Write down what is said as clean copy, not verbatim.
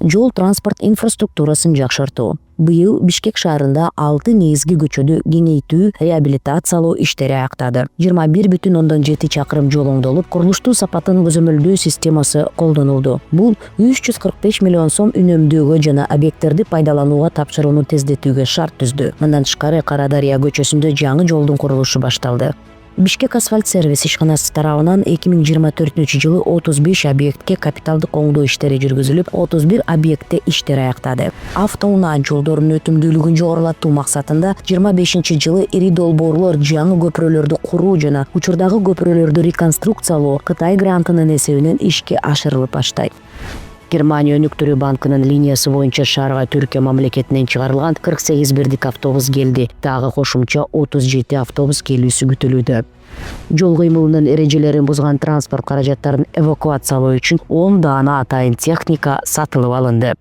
жол транспорт инфраструктурасын жакшыртуу. Быйыл Бишкек шаарында 6 негизги көчөдү кеңейтүү, реабилитациялоо иштери аяктады. 21,7 чакырым жол оңдолуп, курулуштуу сапатын көзөмөлдөө системасы колдонулду. Бул 345 миллион сом үнөмдөөгө жана объекттерди пайдаланууга тапшырууну тездетүүгө шарт түздү. Мындан тышкары Кара Дарыя көчөсүндө жаңы жолдун курулушу башталды. Бишкек асфальт сервис ишканасы тарабынан 2024-жылы 35 объектке капиталдык оңдоо иштери жүргүзүлүп, 31 объектте иштер аяктады. Автоунаа жолдорунун өтүмдүүлүгүн жогорулатуу максатында 25-жылы ири долбоорлор, жаңы көпүрөлөрдү куруу жана учурдагы көпүрөлөрдү реконструкциялоо Кытай грантынын эсебинен ишке ашырылып баштайт. Германия өнүктүрүү банкынын линиясы боюнча шаарга Түркия мамлекетинен чыгарылган 48 бирдик автобус келди. Дагы кошумча 37 автобус келүүсү күтүлүүдө. Жол кыймылынын эрежелерин бузган транспорт каражаттарын эвакуациялоо үчүн 10 даана атайын техника сатылып алынды.